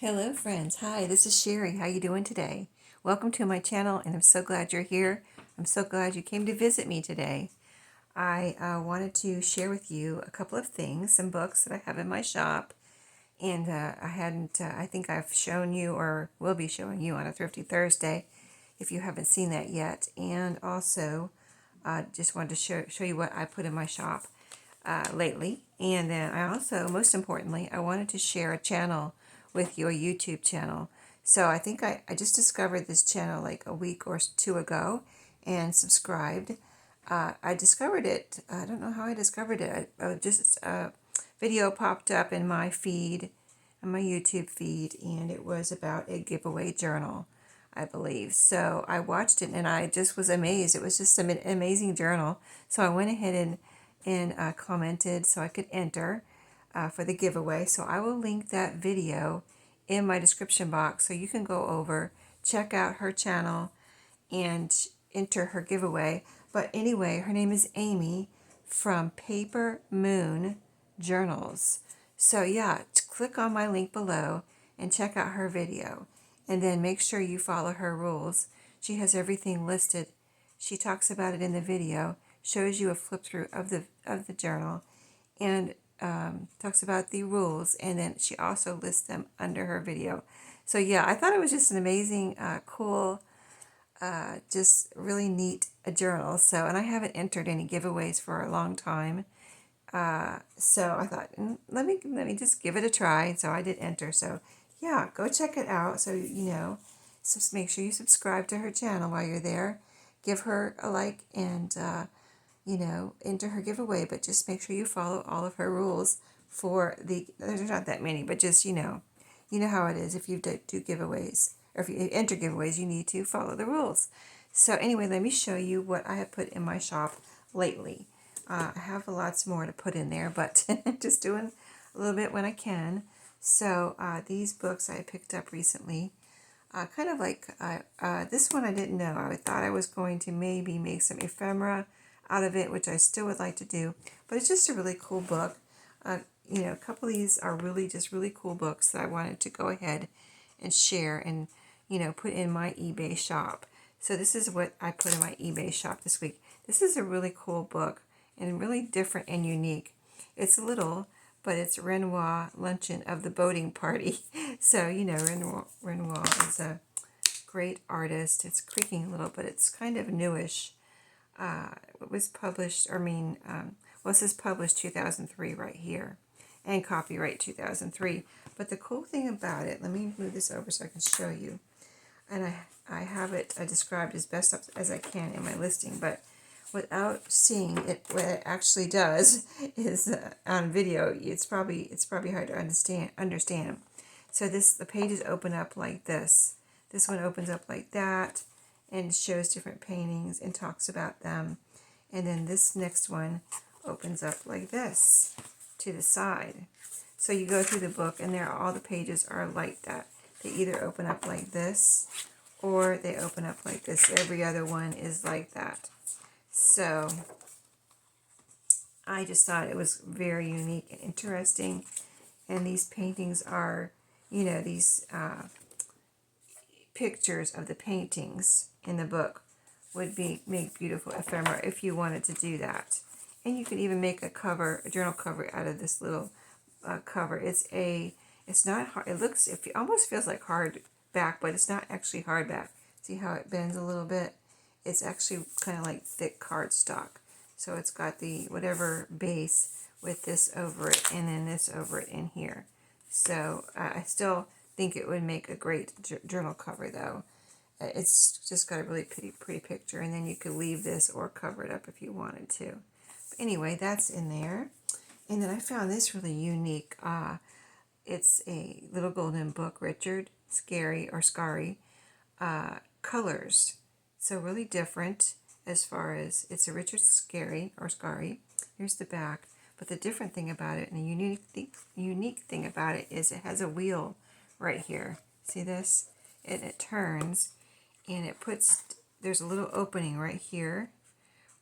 Hello friends, hi, this is Sheree. How you doing today? Welcome to my channel and I'm so glad you're here. I'm so glad you came to visit me today. I wanted to share with you a couple of things, some books that I have in my shop, and I think I've shown you or will be showing you on a Thrifty Thursday if you haven't seen that yet. And also just wanted to show you what I put in my shop lately. And then I also, most importantly, I wanted to share a channel with you, a YouTube channel. So I think I just discovered this channel like a week or two ago and subscribed. I discovered it, I don't know how I discovered it. Just a video popped up in my feed, on my YouTube feed, and it was about a giveaway journal, I believe. So I watched it and I just was amazed. It was just an amazing journal. So I went ahead and commented so I could enter for the giveaway. So I will link that video in my description box so you can go over, check out her channel, and enter her giveaway. But anyway, her name is Amy from Paper Moon Journals. So yeah, click on my link below and check out her video. And then make sure you follow her rules. She has everything listed. She talks about it in the video, shows you a flip through of the journal, and talks about the rules, and then she also lists them under her video. So yeah, I thought it was just an amazing, cool, just really neat journal. So, and I haven't entered any giveaways for a long time. So I thought, let me just give it a try. So I did enter. So yeah, go check it out. So you know, so make sure you subscribe to her channel while you're there. Give her a like and enter her giveaway. But just make sure you follow all of her rules for there's not that many, but just you know how it is. If you do giveaways or if you enter giveaways, you need to follow the rules. So anyway, let me show you what I have put in my shop lately. I have lots more to put in there, but just doing a little bit when I can. So these books I picked up recently, kind of like this one I didn't know. I thought I was going to maybe make some ephemera out of it, which I still would like to do, but it's just a really cool book. A couple of these are really just really cool books that I wanted to go ahead and share and put in my eBay shop. So this is what I put in my eBay shop this week. This is a really cool book and really different and unique. It's little, but it's Renoir Luncheon of the Boating Party. So, Renoir is a great artist. It's creaking a little, but it's kind of newish. It was published, this is published 2003 right here, and copyright 2003. But the cool thing about it, let me move this over so I can show you. And I have it described as best as I can in my listing, but without seeing it, what it actually does is on video, it's probably hard to understand. So the pages open up like this. This one opens up like that and shows different paintings and talks about them. And then this next one opens up like this to the side. So you go through the book and all the pages are like that. They either open up like this or they open up like this. Every other one is like that. So I just thought it was very unique and interesting. And these paintings are, these pictures of the paintings in the book would make beautiful ephemera if you wanted to do that. And you could even make a journal cover out of this little cover. It's not hard. It almost feels like hardback, but it's not actually hardback. See how it bends a little bit? It's actually kind of like thick cardstock. So it's got the whatever base with this over it and then this over it in here. So I still think it would make a great journal cover though. It's just got a really pretty picture, and then you could leave this or cover it up if you wanted to. But anyway, that's in there. And then I found this really unique. It's a Little Golden Book, Richard Scarry colors. So really different as far as it's a Richard Scarry. Here's the back. But the different thing about it and the unique thing about it is it has a wheel right here. See this? And it turns and there's a little opening right here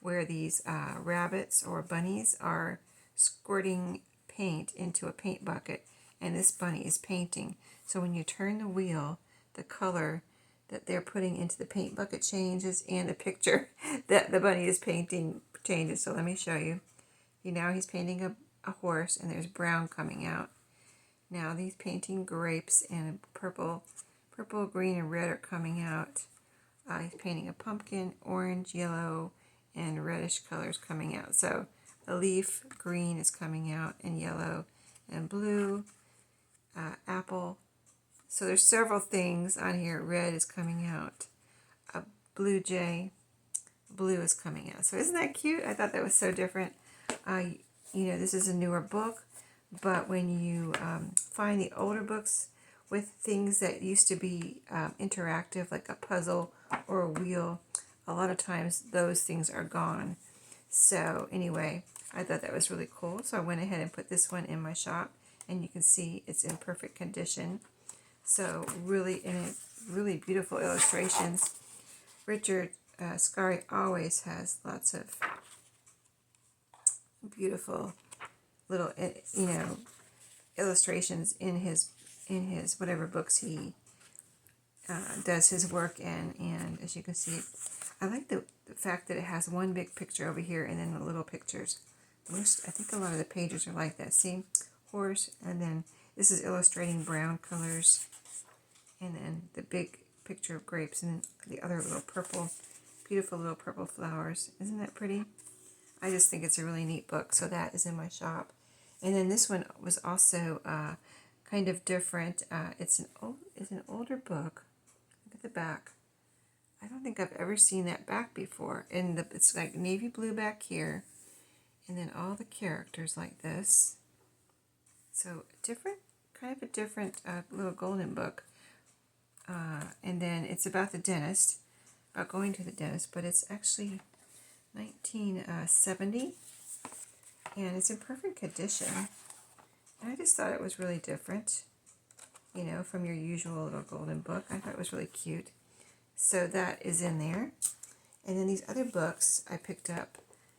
where these rabbits or bunnies are squirting paint into a paint bucket, and this bunny is painting. So when you turn the wheel, the color that they're putting into the paint bucket changes, and the picture that the bunny is painting changes. So let me show you. Now he's painting a horse, and there's brown coming out. Now he's painting grapes, and purple, green, and red are coming out. He's painting a pumpkin, orange, yellow, and reddish colors coming out. So a leaf, green, is coming out, and yellow, and blue, apple. So there's several things on here. Red is coming out. A blue jay, blue is coming out. So isn't that cute? I thought that was so different. This is a newer book, but when you find the older books with things that used to be interactive, like a puzzle or a wheel, a lot of times those things are gone. So anyway, I thought that was really cool. So I went ahead and put this one in my shop, and you can see it's in perfect condition. So really beautiful illustrations. Richard Scarry always has lots of beautiful little illustrations in his whatever books he does his work in. And as you can see, I like the fact that it has one big picture over here and then the little pictures. I think a lot of the pages are like that. See, horse, and then this is illustrating brown colors, and then the big picture of grapes, and then the other little purple, beautiful little purple flowers. Isn't that pretty? I just think it's a really neat book. So that is in my shop. And then this one was also kind of different. It's an older book. Look at the back. I don't think I've ever seen that back before. And it's like navy blue back here, and then all the characters like this. So kind of a different little golden book. And then it's about the dentist, about going to the dentist, but it's actually 1970, and it's in perfect condition. And I just thought it was really different, from your usual little golden book. I thought it was really cute. So that is in there. And then these other books I picked up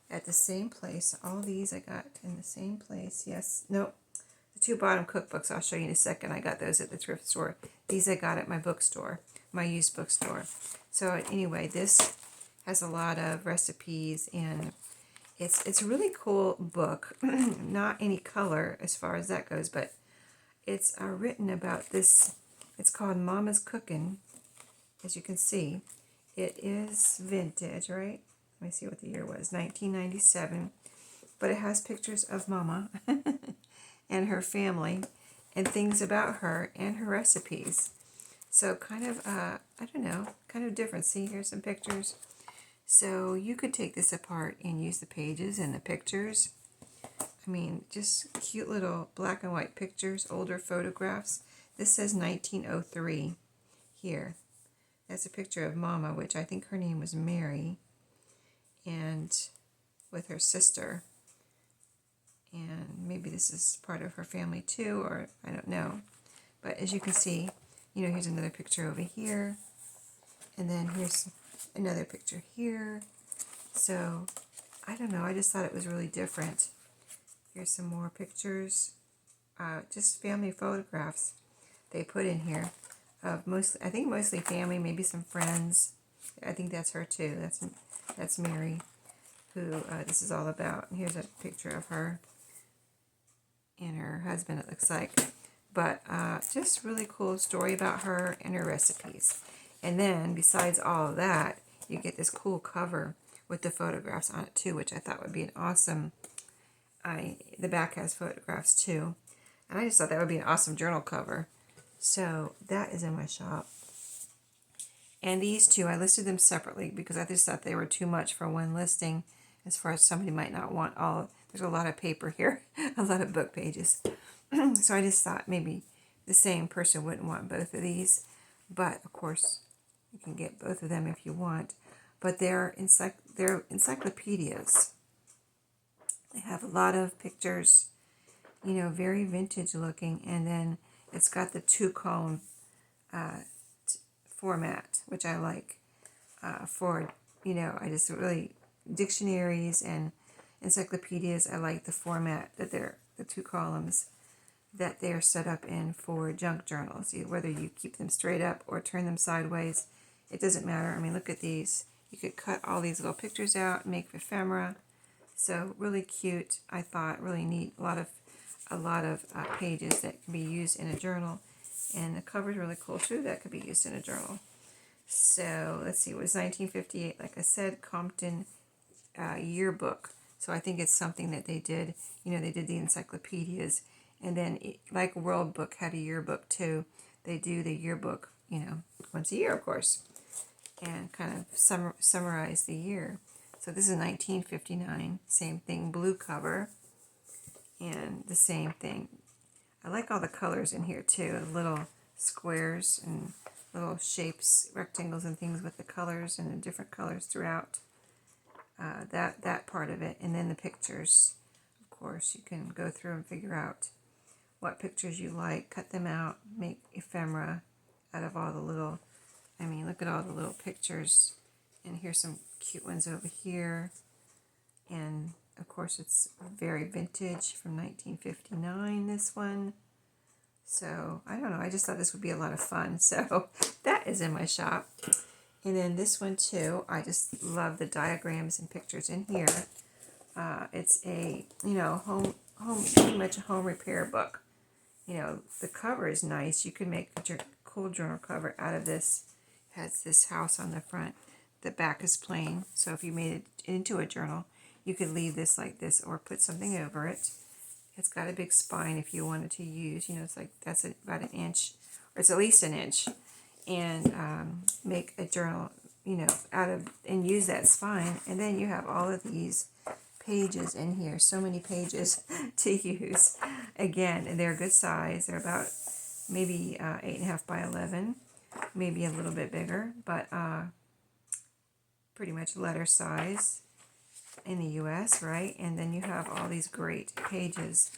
at the same place. All these I got in the same place. Yes. No. The two bottom cookbooks, I'll show you in a second. I got those at the thrift store. These I got at my bookstore, my used bookstore. So anyway, this has a lot of recipes, and it's a really cool book. Not any color as far as that goes, but it's written about this. It's called Mama's Cookin'. As you can see, it is vintage, right? Let me see what the year was, 1997. But it has pictures of Mama and her family and things about her and her recipes. So kind of, I don't know, kind of different. See, here's some pictures. So you could take this apart and use the pages and the pictures. I mean, just cute little black and white pictures, older photographs. This says 1903 here. That's a picture of Mama, which I think her name was Mary, and with her sister. And maybe this is part of her family too, or I don't know. But as you can see, here's another picture over here. And then here's another picture here. So, I don't know. I just thought it was really different. Here's some more pictures. Just family photographs they put in here. Of mostly family, maybe some friends. I think that's her too. That's Mary, who this is all about. And here's a picture of her and her husband, it looks like. But just really cool story about her and her recipes. And then, besides all of that, you get this cool cover with the photographs on it too, which I thought would be an awesome. The back has photographs too, and I just thought that would be an awesome journal cover. So that is in my shop. And these two, I listed them separately because I just thought they were too much for one listing. As far as somebody might not want all. There's a lot of paper here, a lot of book pages. So I just thought maybe the same person wouldn't want both of these. But of course, you can get both of them if you want. But they're encyclopedias. They have a lot of pictures, very vintage looking. And then it's got the 2-column format, which I like for, I just really, dictionaries and encyclopedias, I like the format that they're the 2 columns. that they are set up in for junk journals. Whether you keep them straight up or turn them sideways, it doesn't matter. I mean, look at these. You could cut all these little pictures out, make ephemera. So really cute. I thought really neat. A lot of pages that can be used in a journal, and the cover is really cool too. That could be used in a journal. So let's see. It was 1958. Like I said, Compton yearbook. So I think it's something that they did. You know, they did the encyclopedias, and then like World Book had a yearbook too. They do the yearbook, you know, once a year, of course, and kind of summarize the year. So this is 1959. Same thing, blue cover, and the same thing. I like all the colors in here too. Little squares and little shapes, rectangles and things with the colors and the different colors throughout. That part of it, and then the pictures. Of course, you can go through and figure out what pictures you like, cut them out, make ephemera out of all the little. I mean, look at all the little pictures, and here's some cute ones over here. And of course, it's very vintage from 1959. This one. So I don't know. I just thought this would be a lot of fun. So that is in my shop. And then this one too, I just love the diagrams and pictures in here. It's a, you know, pretty much a home repair book. You know, the cover is nice. You can make a cool journal cover out of this. It has this house on the front. The back is plain. So if you made it into a journal, you could leave this like this or put something over it. It's got a big spine if you wanted to use, you know, it's like that's about an inch, or it's at least an inch. And make a journal, you know, out of, and use that spine. And then you have all of these pages in here, so many pages to use. Again, and they're good size. They're about maybe 8.5 by 11, maybe a little bit bigger, but pretty much letter size in the US, right? And then you have all these great pages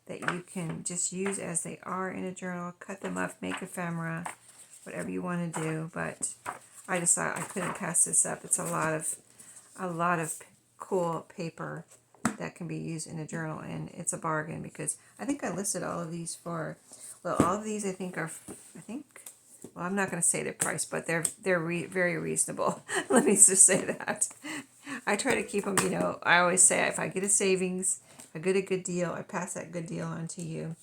that you can just use as they are in a journal, cut them up, make ephemera, whatever you want to do. But I just thought I couldn't pass this up. It's a lot of cool paper that can be used in a journal, and it's a bargain because I think I listed all of these for, well, all of these I think, well, I'm not going to say the price, but they're very reasonable. Let me just say that. I try to keep them, you know, I always say if I get a savings, if I get a good deal, I pass that good deal on to you.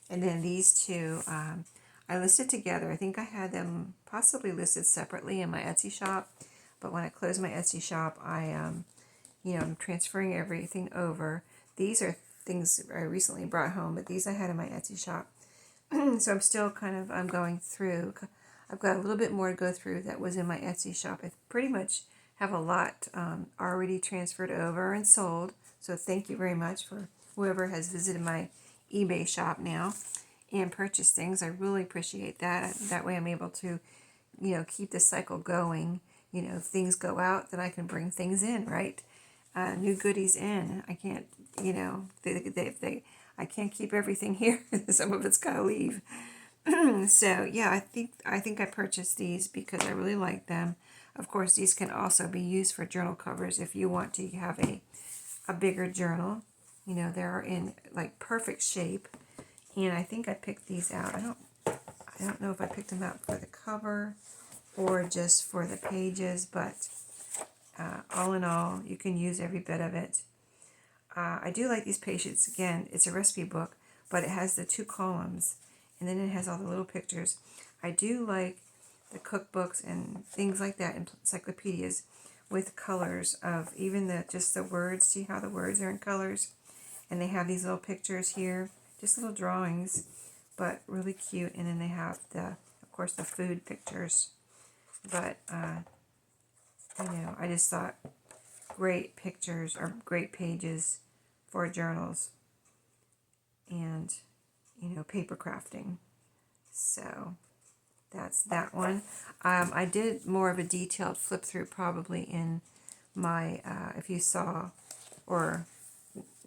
And then these two, I listed together. I think I had them possibly listed separately in my Etsy shop, but when I closed my Etsy shop, you know, I'm transferring everything over. These are things I recently brought home, but these I had in my Etsy shop. So I'm still I'm going through. I've got a little bit more to go through that was in my Etsy shop. I pretty much have a lot already transferred over and sold. So thank you very much for whoever has visited my eBay shop now and purchased things. I really appreciate that. That way I'm able to, you know, keep the cycle going. You know, if things go out, then I can bring things in, right? New goodies in. I can't, you know, I can't keep everything here. Some of it's got to leave. So yeah, I think I purchased these because I really like them. Of course, these can also be used for journal covers if you want to have a bigger journal. You know, they're in like perfect shape. And I think I picked these out. I don't know if I picked them out for the cover or just for the pages, but all in all, you can use every bit of it. I do like these pages. Again, it's a recipe book, but it has the 2 columns, and then it has all the little pictures. I do like the cookbooks and things like that, encyclopedias, with colors of even just the words. See how the words are in colors? And they have these little pictures here, just little drawings, but really cute. And then they have of course, the food pictures. But, you know, I just thought great pictures or great pages for journals and, you know, paper crafting. So that's that one. I did more of a detailed flip through probably in my, if you saw or,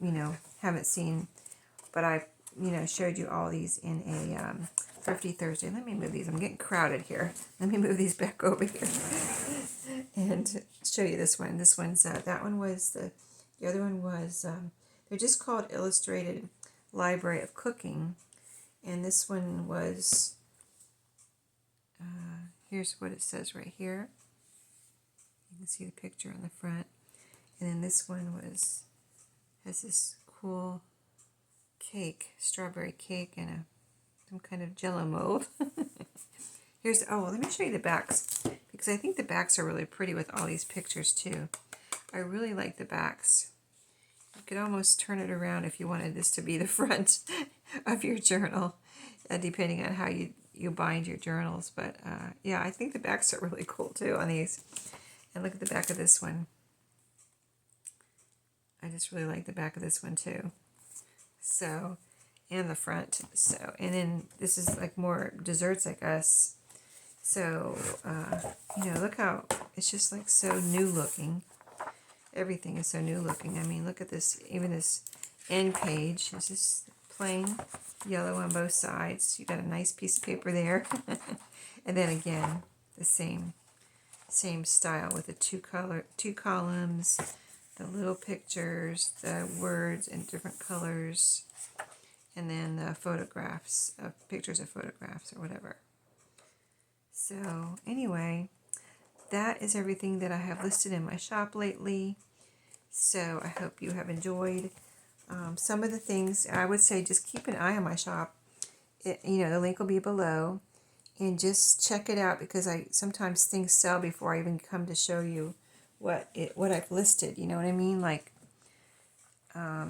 you know, haven't seen, but I, you know, showed you all these in a Thrifty Thursday. Let me move these. I'm getting crowded here. Let me move these back over here and show you this one. This one's, that one was, the other one was, they're just called Illustrated Library of Cooking. And this one was, here's what it says right here. You can see the picture on the front. And then this one has this cool cake, strawberry cake, and some kind of jello mold. Let me show you the backs, because I think the backs are really pretty with all these pictures too. I really like the backs. You could almost turn it around if you wanted this to be the front of your journal, depending on how you bind your journals. But yeah, I think the backs are really cool too on these. And look at the back of this one. I just really like the back of this one too. So, and the front. So, and then this is like more desserts, I guess. So, look how it's just like so new looking. Everything is so new looking. I mean, look at this. Even this end page is just plain yellow on both sides. You got a nice piece of paper there. And then again, the same style with the two columns, the little pictures, the words in different colors, and then the photographs, pictures of photographs or whatever. So anyway, that is everything that I have listed in my shop lately. So I hope you have enjoyed some of the things. I would say just keep an eye on my shop. The link will be below. And just check it out, because sometimes things sell before I even come to show you what I've listed. You know what I mean? Like, I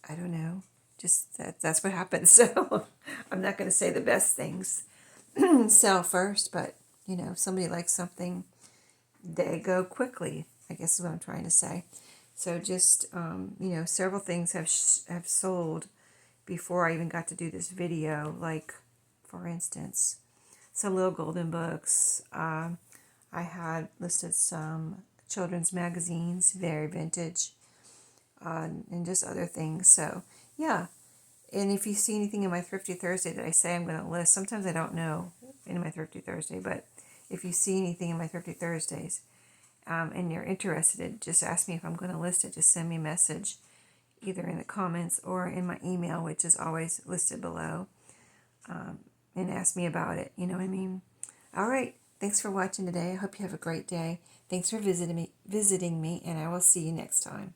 don't know. Just that's what happens. So I'm not going to say the best things sell first, but if somebody likes something, they go quickly, I guess is what I'm trying to say. So just, several things have sold before I even got to do this video. Like, for instance, some little golden books. I had listed some children's magazines, very vintage, and just other things. So, yeah. And if you see anything in my Thrifty Thursday that I say I'm going to list, sometimes I don't know in my Thrifty Thursday, but if you see anything in my Thrifty Thursdays and you're interested, just ask me if I'm going to list it. Just send me a message, either in the comments or in my email, which is always listed below, and ask me about it. You know what I mean? All right. Thanks for watching today. I hope you have a great day. Thanks for visiting me, and I will see you next time.